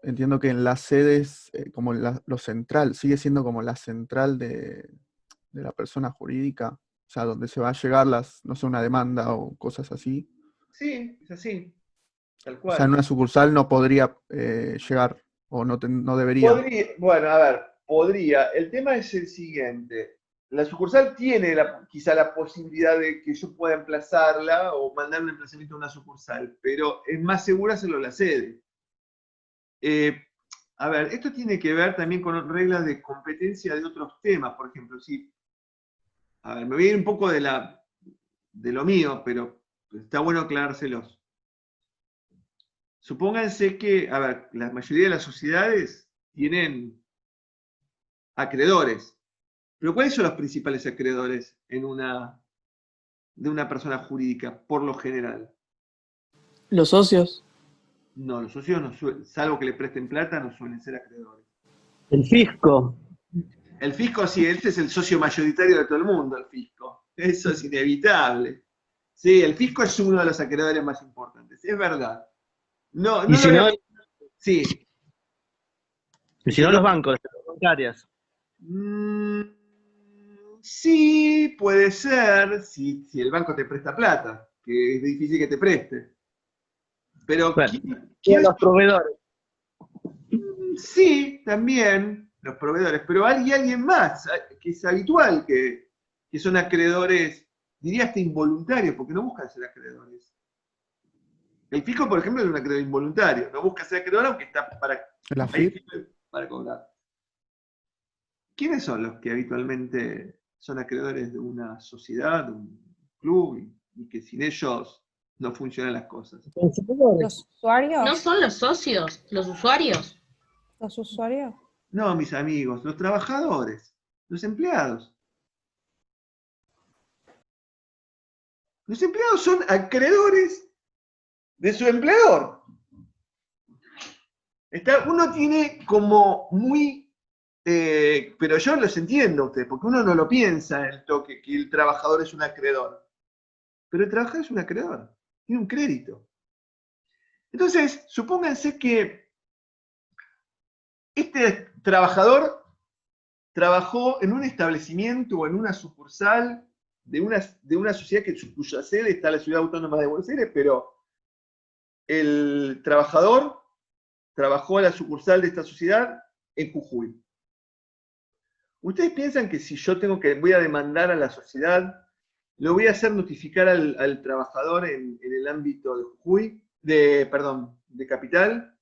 entiendo que en las sedes, como lo central, sigue siendo como la central de la persona jurídica, o sea, donde se va a llegar no sé, una demanda o cosas así. Sí, es así, tal O sea, en cual. una sucursal no podría llegar, o no debería. Podría, bueno, a ver, podría. El tema es el siguiente. La sucursal tiene quizá la posibilidad de que yo pueda emplazarla o mandar un emplazamiento a una sucursal, pero es más segura hacerlo en la sede. Eh, a ver, esto tiene que ver también con reglas de competencia de otros temas, por ejemplo, si, a ver, me voy a ir un poco de lo mío, pero está bueno aclarárselos. Supónganse que, a ver, la mayoría de las sociedades tienen acreedores. Pero ¿cuáles son los principales acreedores de una persona jurídica, por lo general? Los socios. No, los socios, no salvo que le presten plata, no suelen ser acreedores. El fisco. El fisco, sí, este es el socio mayoritario de todo el mundo, el fisco. Eso es inevitable. Sí, el fisco es uno de los acreedores más importantes, es verdad. No, Y no lo si no, veo. Sí. y si Si no no, los bancos, las bancarias. mm, sí, puede ser, si el banco te presta plata, que es difícil que te preste. Pero, Bueno, y a ¿quiénes los proveedores. Sí, también los proveedores, pero hay alguien más que es habitual, que son acreedores, diría hasta involuntarios, porque no buscan ser acreedores. El fisco, por ejemplo, es un acreedor involuntario, no busca ser acreedor aunque está ¿La ahí FIP? para cobrar. ¿Quiénes son los que habitualmente son acreedores de una sociedad, de un club, y que sin ellos no funcionan las cosas? Los ¿No usuarios, son los socios, los usuarios? los usuarios. No, mis amigos, los trabajadores, los empleados. Los empleados son acreedores de su empleador. Uno tiene como muy, pero yo los entiendo a ustedes, porque uno no lo piensa en el toque, que el trabajador es un acreedor. Pero el trabajador es un acreedor, tiene un crédito. Entonces, supónganse que este trabajador trabajó en un establecimiento o en una sucursal de una sociedad cuya sede está en la Ciudad Autónoma de Buenos Aires, pero el trabajador trabajó en la sucursal de esta sociedad en Jujuy. ¿Ustedes piensan que si yo voy a demandar a la sociedad, lo voy a hacer notificar al trabajador en el ámbito de Jujuy, de Capital?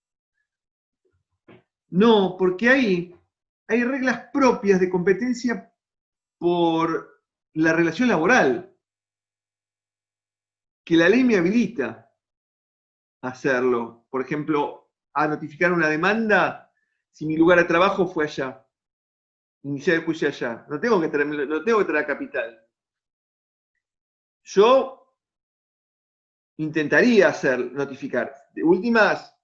No, porque hay reglas propias de competencia por la relación laboral, que la ley me habilita a hacerlo. Por ejemplo, a notificar una demanda si mi lugar de trabajo fue allá. Iniciar el juicio allá. No tengo que traer a Capital. Yo intentaría notificar. De últimas,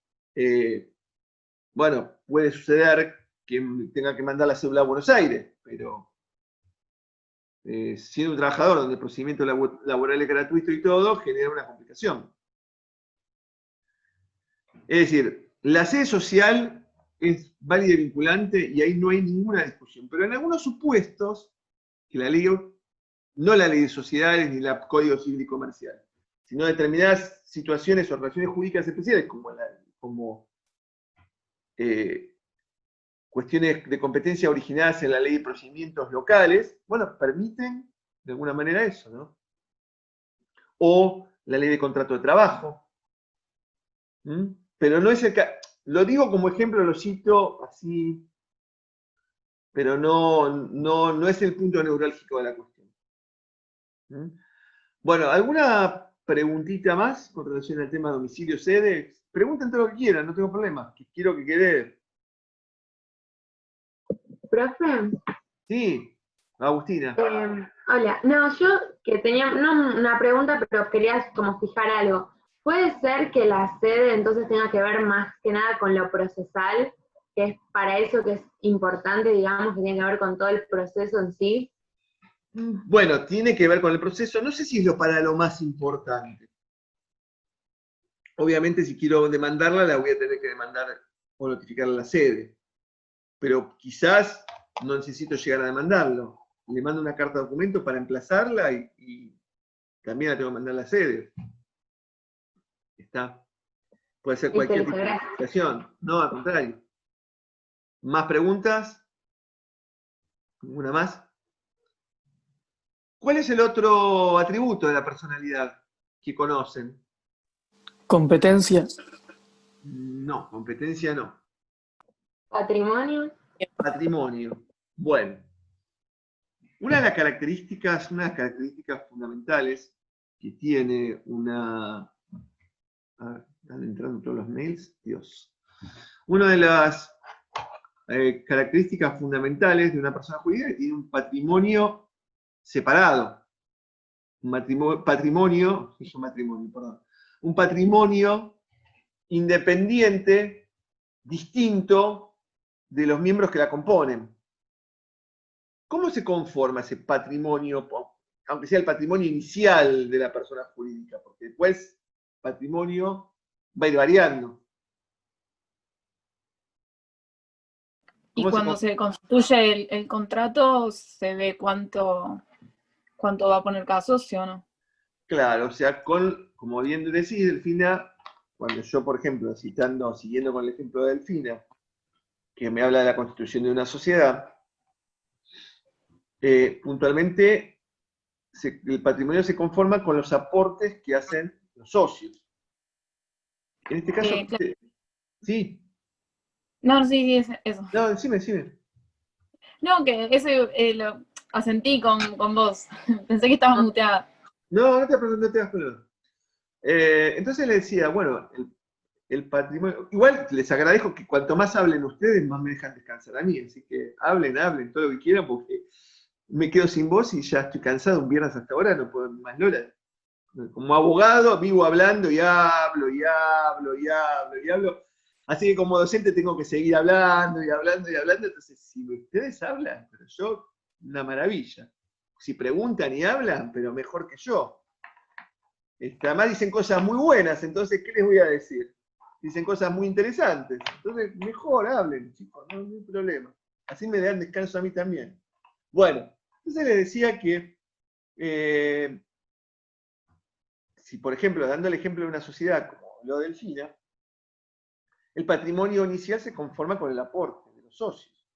bueno, puede suceder que tenga que mandar la cédula a Buenos Aires, pero siendo un trabajador donde el procedimiento laboral es gratuito y todo, genera una complicación. Es decir, la sede social es válida y vinculante y ahí no hay ninguna discusión. Pero en algunos supuestos, que la ley, no la ley de sociedades ni el Código Civil y Comercial, sino determinadas situaciones o relaciones jurídicas especiales, como cuestiones de competencia originadas en la ley de procedimientos locales, bueno, permiten de alguna manera eso, ¿no? O la ley de contrato de trabajo. Pero no es el caso. Lo digo como ejemplo, lo cito así, pero no es el punto neurálgico de la cuestión. Bueno, ¿alguna preguntita más con relación al tema de domicilio sede? Pregunten todo lo que quieran, no tengo problema. Quiero que quede. Profe, Sí, Agustina. hola. No, yo que tenía, no una pregunta, pero quería como fijar algo. ¿Puede ser que la sede entonces tenga que ver más que nada con lo procesal, que es para eso que es importante, digamos, que tiene que ver con todo el proceso en sí? Bueno, tiene que ver con el proceso. No sé si es para lo más importante. Obviamente, si quiero demandarla, la voy a tener que demandar o notificarle a la sede. Pero quizás no necesito llegar a demandarlo. Le mando una carta de documento para emplazarla y también la tengo que mandar a la sede. ¿Está? Puede ser Listo, cualquier listo, tipo de gracias. notificación. No, al contrario. ¿Más preguntas? ¿Ninguna más? ¿Cuál es el otro atributo de la personalidad que conocen? Competencia. No, competencia no. Patrimonio. Patrimonio. Bueno, una de las características fundamentales que tiene una... A ver, están entrando todos los mails, Dios. Una de las características fundamentales de una persona jurídica es que tiene un patrimonio separado. Un patrimonio, perdón. Un patrimonio independiente, distinto de los miembros que la componen. ¿Cómo se conforma ese patrimonio, aunque sea el patrimonio inicial de la persona jurídica? Porque después patrimonio va a ir variando. Y cuando se constituye el contrato, ¿se ve cuánto va a poner cada socio o no? Claro, o sea, como bien decís, Delfina, cuando yo, por ejemplo, siguiendo con el ejemplo de Delfina, que me habla de la constitución de una sociedad, puntualmente el patrimonio se conforma con los aportes que hacen los socios. En este caso, Claro. ¿sí? No, sí, eso. No, decime. No, que ese lo asentí con vos. Pensé que estabas muteada. No, no te das problema. Entonces le decía, bueno, el patrimonio... Igual les agradezco que cuanto más hablen ustedes, más me dejan descansar a mí. Así que hablen todo lo que quieran, porque me quedo sin voz y ya estoy cansado. Un viernes hasta ahora no puedo más horas. Como abogado vivo hablando y hablo. Así que como docente tengo que seguir hablando. Entonces, si ustedes hablan, pero yo, una maravilla. Si preguntan y hablan, pero mejor que yo. Además dicen cosas muy buenas, entonces, ¿qué les voy a decir? Dicen cosas muy interesantes. Entonces, mejor hablen, chicos, no hay problema. Así me dan descanso a mí también. Bueno, entonces les decía que si, por ejemplo, dando el ejemplo de una sociedad como lo de Delfina, el patrimonio inicial se conforma con el aporte de los socios.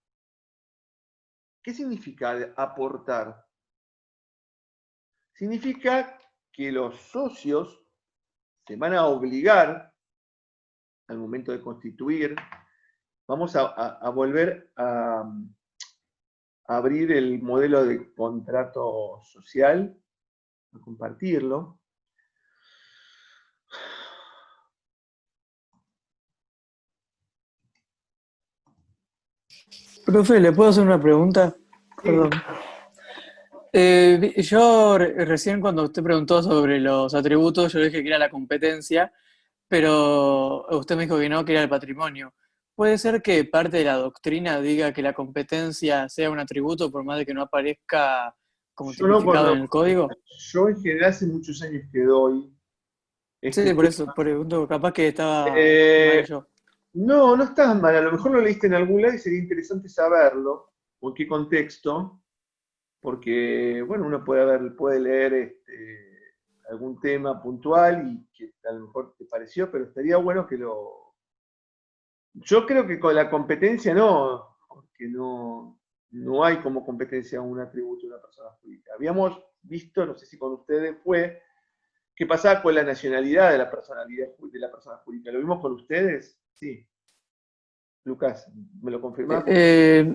¿Qué significa aportar? Significa que los socios se van a obligar al momento de constituir. Vamos a volver a abrir el modelo de contrato social, a compartirlo. Profe, ¿le puedo hacer una pregunta? Sí. Perdón. Yo recién cuando usted preguntó sobre los atributos, yo dije que era la competencia, pero usted me dijo que era el patrimonio. ¿Puede ser que parte de la doctrina diga que la competencia sea un atributo por más de que no aparezca como tipificado en el código? Yo en general hace muchos años que doy. Sí, por eso pregunto, capaz que estaba mal yo. No estás mal, a lo mejor lo leíste en algún lado y sería interesante saberlo, o en qué contexto, porque, bueno, uno puede leer algún tema puntual y que a lo mejor te pareció, pero estaría bueno que lo... Yo creo que con la competencia no, porque no hay como competencia un atributo de una persona jurídica. Habíamos visto, no sé si con ustedes fue, qué pasaba con la nacionalidad de la personalidad de la persona jurídica. ¿Lo vimos con ustedes? Sí. Lucas, ¿me lo confirmás?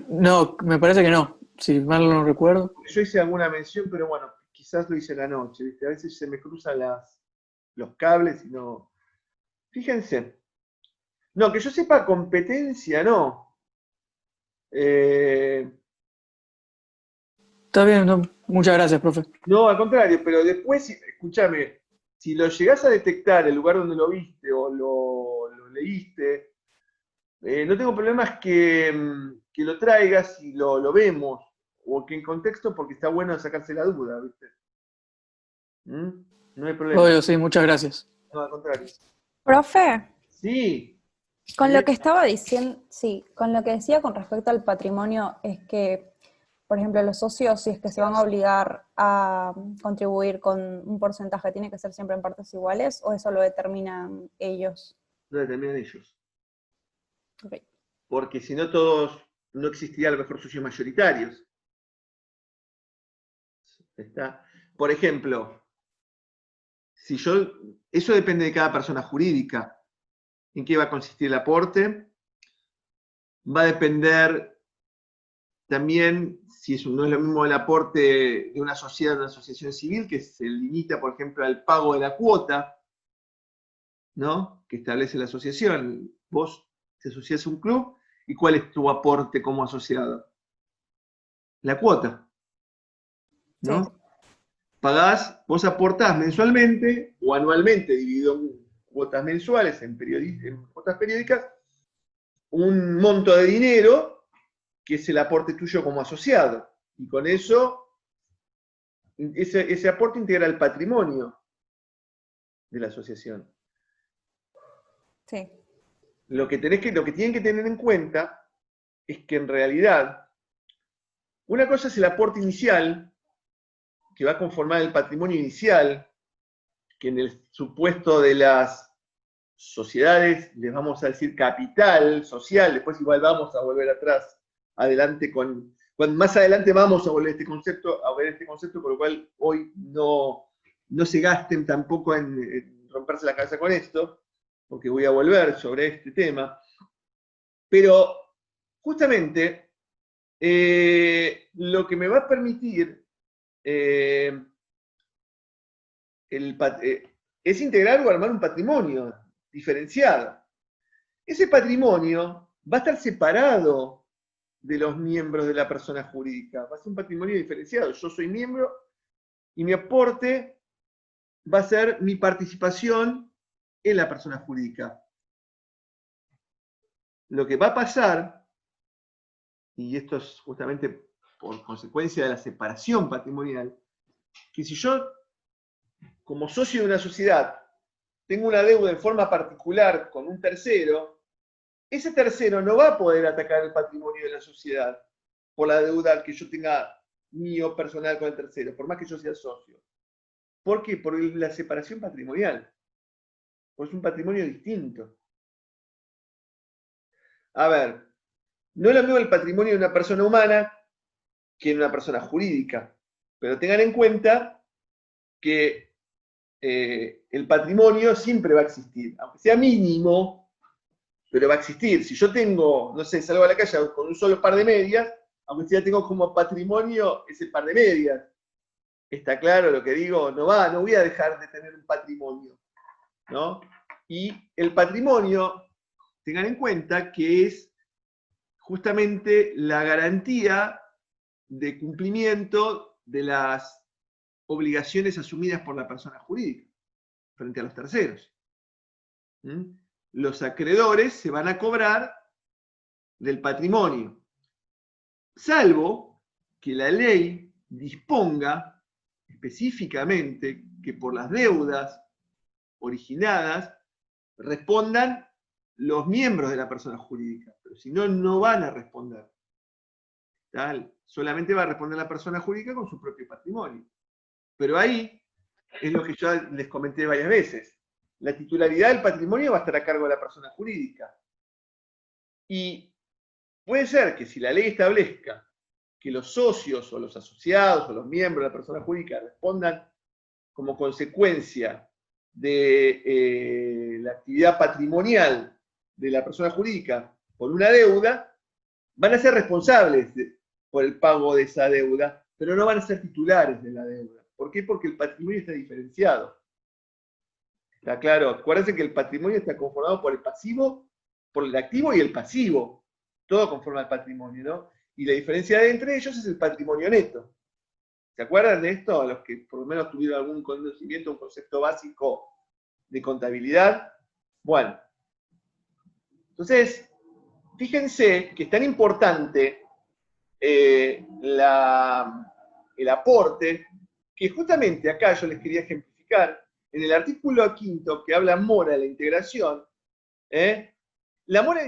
No, me parece que no, si mal no recuerdo. Yo hice alguna mención, pero bueno, quizás lo hice la noche, ¿viste? A veces se me cruzan los cables y no... Fíjense. No, que yo sepa competencia, no. Está bien, no, muchas gracias, profe. No, al contrario, pero después, escúchame, si lo llegás a detectar, el lugar donde lo viste o lo leíste, no tengo problemas que lo traigas y lo vemos, o que en contexto, porque está bueno sacarse la duda, ¿viste? No hay problema. Obvio, sí, muchas gracias. No, al contrario. Profe, Sí, Con lo que estaba diciendo, sí, con lo que decía con respecto al patrimonio es que, por ejemplo, los socios, si es que se van a obligar a contribuir con un porcentaje, ¿tiene que ser siempre en partes iguales o eso lo determinan ellos? Lo determinan ellos. Ok. Porque si no no existiría a lo mejor socios mayoritarios. ¿Está? Por ejemplo, eso depende de cada persona jurídica. ¿En qué va a consistir el aporte? Va a depender también si no es lo mismo el aporte de una sociedad, de una asociación civil, que se limita, por ejemplo, al pago de la cuota, ¿no? Que establece la asociación. Vos te asociás a un club, ¿y cuál es tu aporte como asociado? La cuota, ¿no? Sí. Vos aportás mensualmente o anualmente, dividido en cuotas mensuales, en cuotas periódicas, un monto de dinero que es el aporte tuyo como asociado. Y con eso, ese aporte integra el patrimonio de la asociación. Sí. Lo que tienen que tener en cuenta es que en realidad, una cosa es el aporte inicial, que va a conformar el patrimonio inicial, que en el supuesto de las sociedades les vamos a decir capital social, después igual vamos a volver atrás, adelante más adelante vamos a volver a este concepto, por lo cual hoy no se gasten tampoco en romperse la cabeza con esto, porque voy a volver sobre este tema. Pero justamente lo que me va a permitir es integrar o armar un patrimonio diferenciado. Ese patrimonio va a estar separado de los miembros de la persona jurídica. Va a ser un patrimonio diferenciado. Yo soy miembro y mi aporte va a ser mi participación en la persona jurídica. Lo que va a pasar, y esto es justamente por consecuencia de la separación patrimonial, que si yo, como socio de una sociedad, tengo una deuda en forma particular con un tercero, ese tercero no va a poder atacar el patrimonio de la sociedad por la deuda que yo tenga mío personal con el tercero, por más que yo sea socio. ¿Por qué? Por la separación patrimonial. Pues es un patrimonio distinto. A ver, no es lo mismo el patrimonio de una persona humana que de una persona jurídica, pero tengan en cuenta que el patrimonio siempre va a existir, aunque sea mínimo, pero va a existir. Si yo tengo, no sé, salgo a la calle con un solo par de medias, aunque sea tengo como patrimonio ese par de medias. ¿Está claro lo que digo? No voy a dejar de tener un patrimonio, ¿no? Y el patrimonio, tengan en cuenta que es justamente la garantía de cumplimiento de las obligaciones asumidas por la persona jurídica frente a los terceros. Los acreedores se van a cobrar del patrimonio, salvo que la ley disponga específicamente que por las deudas originadas respondan los miembros de la persona jurídica, pero si no, no van a responder. Solamente va a responder la persona jurídica con su propio patrimonio. Pero ahí es lo que yo les comenté varias veces. La titularidad del patrimonio va a estar a cargo de la persona jurídica. Y puede ser que si la ley establezca que los socios o los asociados o los miembros de la persona jurídica respondan como consecuencia de la actividad patrimonial de la persona jurídica por una deuda, van a ser responsables por el pago de esa deuda, pero no van a ser titulares de la deuda. ¿Por qué? Porque el patrimonio está diferenciado. ¿Está claro? Acuérdense que el patrimonio está conformado por el pasivo, por el activo y el pasivo. Todo conforma el patrimonio, ¿no? Y la diferencia entre ellos es el patrimonio neto. ¿Se acuerdan de esto? Los que por lo menos tuvieron algún conocimiento, un concepto básico de contabilidad. Bueno. Entonces, fíjense que es tan importante el aporte, que justamente acá yo les quería ejemplificar, en el artículo 5 que habla Mora de la integración, La moneda